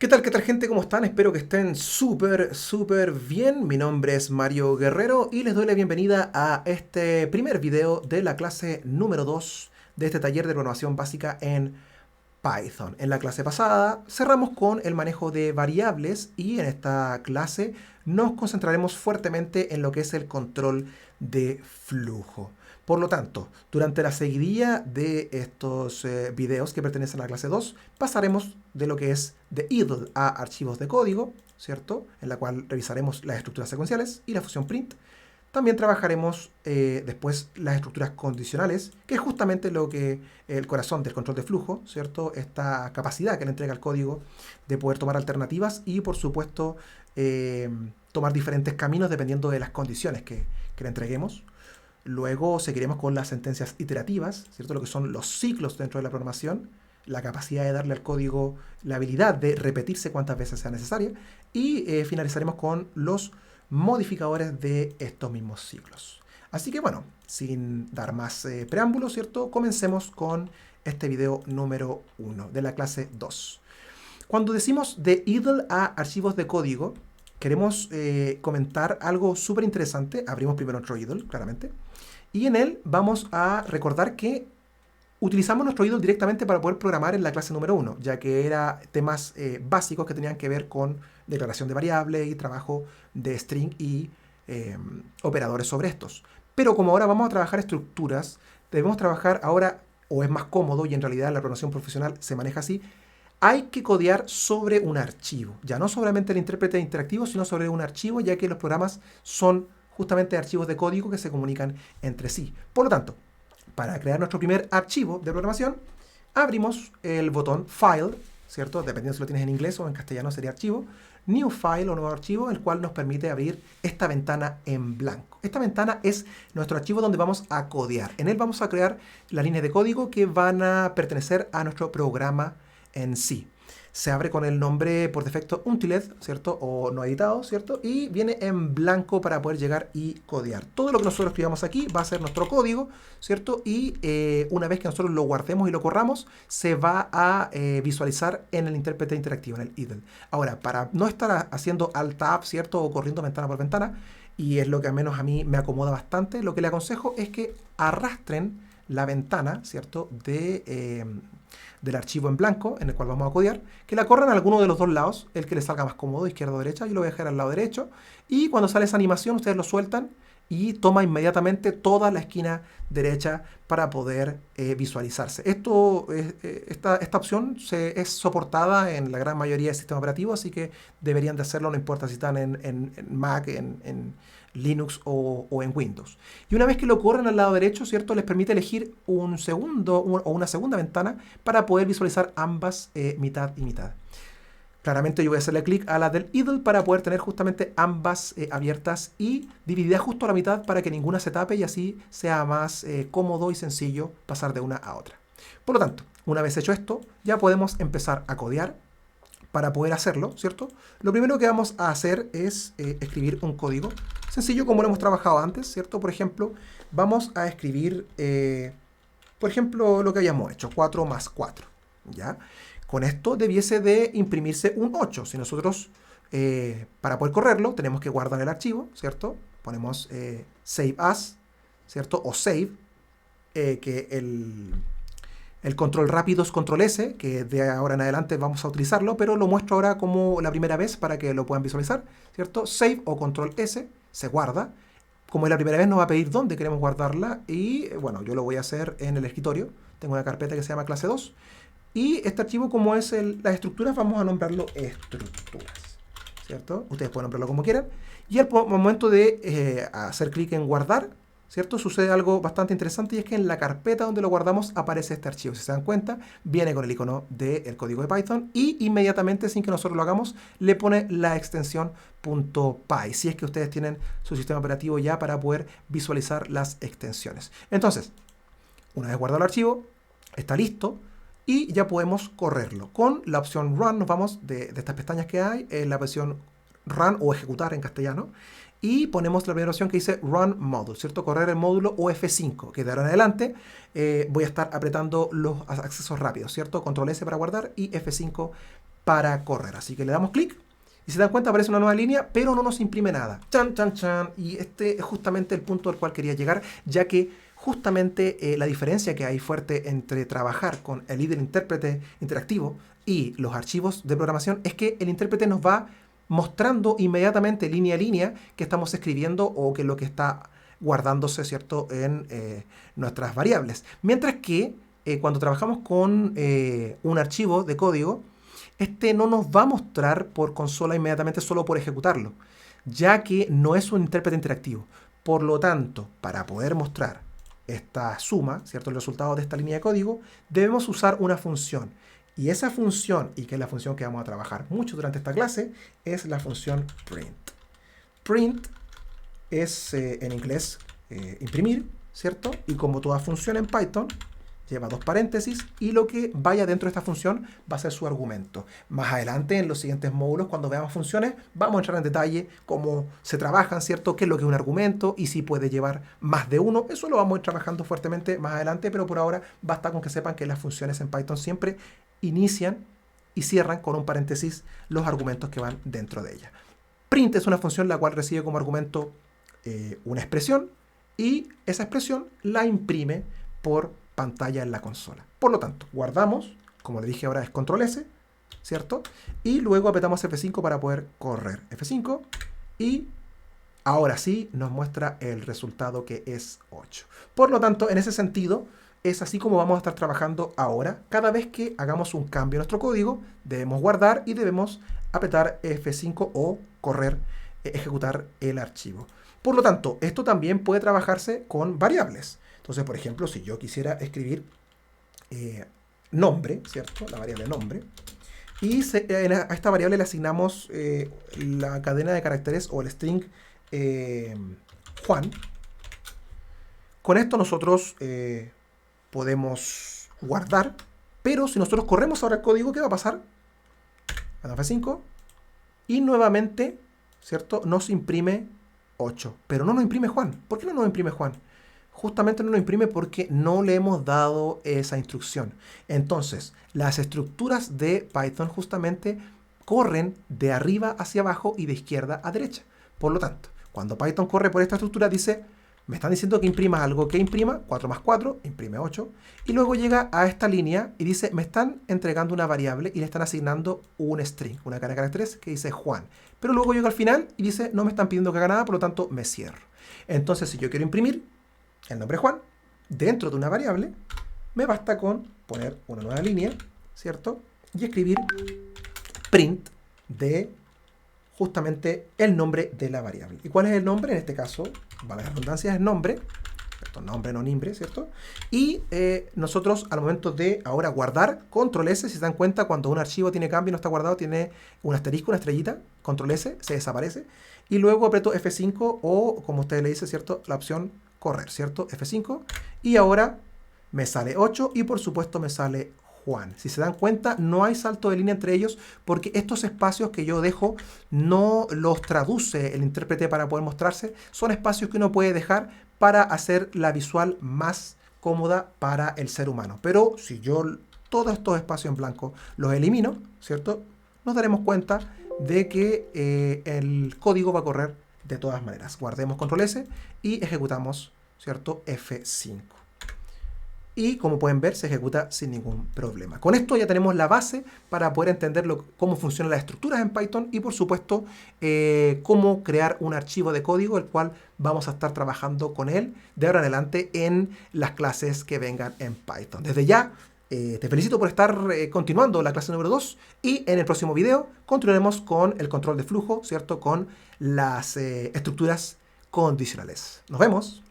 Qué tal gente? ¿Cómo están? Espero que estén súper bien. Mi nombre es Mario Guerrero y les doy la bienvenida a este primer video de la clase número 2 de este taller de programación básica en Python. En la clase pasada cerramos con el manejo de variables y en esta clase nos concentraremos fuertemente en lo que es el control de flujo. Por lo tanto, durante la seguidilla de estos videos que pertenecen a la clase 2, pasaremos de lo que es de idle a archivos de código, ¿cierto? En la cual revisaremos las estructuras secuenciales y la función print. También trabajaremos después las estructuras condicionales, que es justamente lo que el corazón del control de flujo, ¿cierto? Esta capacidad que le entrega al código de poder tomar alternativas y, por supuesto, tomar diferentes caminos dependiendo de las condiciones que le entreguemos. Luego seguiremos con las sentencias iterativas, ¿cierto? Lo que son los ciclos dentro de la programación, la capacidad de darle al código la habilidad de repetirse cuantas veces sea necesaria. Y finalizaremos con los modificadores de estos mismos ciclos. Así que bueno, sin dar más preámbulos, ¿cierto? Comencemos con este video número 1 de la clase 2. Cuando decimos de idle a archivos de código, queremos comentar algo súper interesante. Abrimos primero nuestro idle, claramente. Y en él vamos a recordar que utilizamos nuestro idle directamente para poder programar en la clase número 1, ya que eran temas básicos que tenían que ver con declaración de variables y trabajo de string y operadores sobre estos. Pero como ahora vamos a trabajar estructuras, debemos trabajar ahora, o es más cómodo, y en realidad la programación profesional se maneja así, hay que codear sobre un archivo. Ya no solamente el intérprete interactivo, sino sobre un archivo, ya que los programas son justamente archivos de código que se comunican entre sí. Por lo tanto, para crear nuestro primer archivo de programación, abrimos el botón File, ¿cierto? Dependiendo si lo tienes en inglés o en castellano sería archivo. New File o nuevo archivo, el cual nos permite abrir esta ventana en blanco. Esta ventana es nuestro archivo donde vamos a codear. En él vamos a crear las líneas de código que van a pertenecer a nuestro programa en sí. Se abre con el nombre por defecto Untiled, ¿cierto? O no editado, ¿cierto? Y viene en blanco para poder llegar y codear. Todo lo que nosotros escribamos aquí va a ser nuestro código, ¿cierto? Y una vez que nosotros lo guardemos y lo corramos, se va a visualizar en el intérprete interactivo, en el idle. Ahora, para no estar haciendo Alt-Tab, ¿cierto? O corriendo ventana por ventana, y es lo que al menos a mí me acomoda bastante, lo que le aconsejo es que arrastren la ventana, ¿cierto? Del archivo en blanco, en el cual vamos a codear, que la corran a alguno de los dos lados, el que les salga más cómodo, izquierda o derecha. Yo lo voy a dejar al lado derecho. Y cuando sale esa animación, ustedes lo sueltan y toma inmediatamente toda la esquina derecha para poder visualizarse. Esta opción es soportada en la gran mayoría de sistemas operativos, así que deberían de hacerlo, no importa si están en Mac, en Linux o en Windows. Y una vez que lo corren al lado derecho, ¿cierto? Les permite elegir un segundo o una segunda ventana para poder visualizar ambas mitad y mitad. Claramente yo voy a hacerle clic a la del idle para poder tener justamente ambas abiertas y divididas justo a la mitad para que ninguna se tape y así sea más cómodo y sencillo pasar de una a otra. Por lo tanto, una vez hecho esto, ya podemos empezar a codear. Para poder hacerlo, ¿cierto? Lo primero que vamos a hacer es escribir un código sencillo como lo hemos trabajado antes, ¿cierto? Por ejemplo, vamos a escribir, por ejemplo, lo que habíamos hecho, 4 más 4, ¿ya? Con esto debiese de imprimirse un 8. Si nosotros, para poder correrlo, tenemos que guardar el archivo, ¿cierto? Ponemos save as, ¿cierto? O save, que el control rápido es control S, que de ahora en adelante vamos a utilizarlo, pero lo muestro ahora como la primera vez para que lo puedan visualizar, ¿cierto? Save o control S, se guarda. Como es la primera vez nos va a pedir dónde queremos guardarla y bueno, yo lo voy a hacer en el escritorio. Tengo una carpeta que se llama clase 2 y este archivo, como es las estructuras, vamos a nombrarlo estructuras, ¿cierto? Ustedes pueden nombrarlo como quieran. Y al momento de hacer clic en guardar, ¿cierto? Sucede algo bastante interesante y es que en la carpeta donde lo guardamos aparece este archivo. Si se dan cuenta, viene con el icono del código de Python y inmediatamente, sin que nosotros lo hagamos, le pone la extensión .py, si es que ustedes tienen su sistema operativo ya para poder visualizar las extensiones. Entonces, una vez guardado el archivo, está listo y ya podemos correrlo. Con la opción Run nos vamos de estas pestañas que hay, en la opción Run o ejecutar en castellano, y ponemos la primera opción que dice Run Module, ¿cierto? Correr el módulo o F5, que de ahora en adelante voy a estar apretando los accesos rápidos, ¿cierto? Control S para guardar y F5 para correr. Así que le damos clic y se dan cuenta aparece una nueva línea, pero no nos imprime nada. Chan, chan, chan. Y este es justamente el punto al cual quería llegar, ya que justamente la diferencia que hay fuerte entre trabajar con el IDLE intérprete interactivo y los archivos de programación es que el intérprete nos va mostrando inmediatamente línea a línea que estamos escribiendo o que lo que está guardándose, ¿cierto?, en nuestras variables. Mientras que cuando trabajamos con un archivo de código, este no nos va a mostrar por consola inmediatamente solo por ejecutarlo, ya que no es un intérprete interactivo. Por lo tanto, para poder mostrar esta suma, ¿cierto?, el resultado de esta línea de código, debemos usar una función. Y esa función, y que es la función que vamos a trabajar mucho durante esta clase, es la función print. Print es en inglés imprimir, ¿cierto? Y como toda función en Python, lleva dos paréntesis y lo que vaya dentro de esta función va a ser su argumento. Más adelante, en los siguientes módulos, cuando veamos funciones, vamos a entrar en detalle cómo se trabajan, ¿cierto? Qué es lo que es un argumento y si puede llevar más de uno. Eso lo vamos a ir trabajando fuertemente más adelante, pero por ahora basta con que sepan que las funciones en Python siempre inician y cierran con un paréntesis los argumentos que van dentro de ella. Print es una función la cual recibe como argumento una expresión y esa expresión la imprime por pantalla en la consola. Por lo tanto, guardamos, como le dije ahora es control S, ¿cierto? Y luego apretamos F5 para poder correr. F5 y ahora sí nos muestra el resultado que es 8. Por lo tanto, en ese sentido, es así como vamos a estar trabajando ahora. Cada vez que hagamos un cambio en nuestro código, debemos guardar y debemos apretar F5 o correr, ejecutar el archivo. Por lo tanto, esto también puede trabajarse con variables. Entonces, por ejemplo, si yo quisiera escribir nombre, ¿cierto? La variable nombre. Y a esta variable le asignamos la cadena de caracteres o el string Juan. Con esto nosotros podemos guardar, pero si nosotros corremos ahora el código, ¿qué va a pasar? F5 y nuevamente, ¿cierto?, nos imprime 8, pero no nos imprime Juan. ¿Por qué no nos imprime Juan? Justamente no nos imprime porque no le hemos dado esa instrucción. Entonces, las estructuras de Python justamente corren de arriba hacia abajo y de izquierda a derecha. Por lo tanto, cuando Python corre por esta estructura dice, me están diciendo que imprima algo, que imprima 4 más 4, imprime 8, y luego llega a esta línea y dice, me están entregando una variable y le están asignando un string, una cadena de caracteres que dice Juan. Pero luego llega al final y dice, no me están pidiendo que haga nada, por lo tanto me cierro. Entonces, si yo quiero imprimir el nombre Juan dentro de una variable, me basta con poner una nueva línea, ¿cierto? Y escribir print de justamente el nombre de la variable. ¿Y cuál es el nombre? En este caso, vale la redundancia, es nombre, ¿cierto? Nombre, no nimbre, ¿cierto? Y nosotros al momento de ahora guardar, control S, si se dan cuenta, cuando un archivo tiene cambio y no está guardado, tiene un asterisco, una estrellita, control S, se desaparece. Y luego aprieto F5 o, como usted le dice, ¿cierto?, la opción correr, ¿cierto? F5. Y ahora me sale 8 y por supuesto me sale Juan. Si se dan cuenta, no hay salto de línea entre ellos porque estos espacios que yo dejo no los traduce el intérprete para poder mostrarse. Son espacios que uno puede dejar para hacer la visual más cómoda para el ser humano. Pero si yo todos estos espacios en blanco los elimino, ¿cierto?, nos daremos cuenta de que el código va a correr de todas maneras. Guardemos control S y ejecutamos, ¿cierto?, F5. Y como pueden ver, se ejecuta sin ningún problema. Con esto ya tenemos la base para poder entender cómo funcionan las estructuras en Python y, por supuesto, cómo crear un archivo de código, el cual vamos a estar trabajando con él de ahora en adelante en las clases que vengan en Python. Desde ya, te felicito por estar continuando la clase número 2 y en el próximo video continuaremos con el control de flujo, ¿cierto?, con las estructuras condicionales. Nos vemos.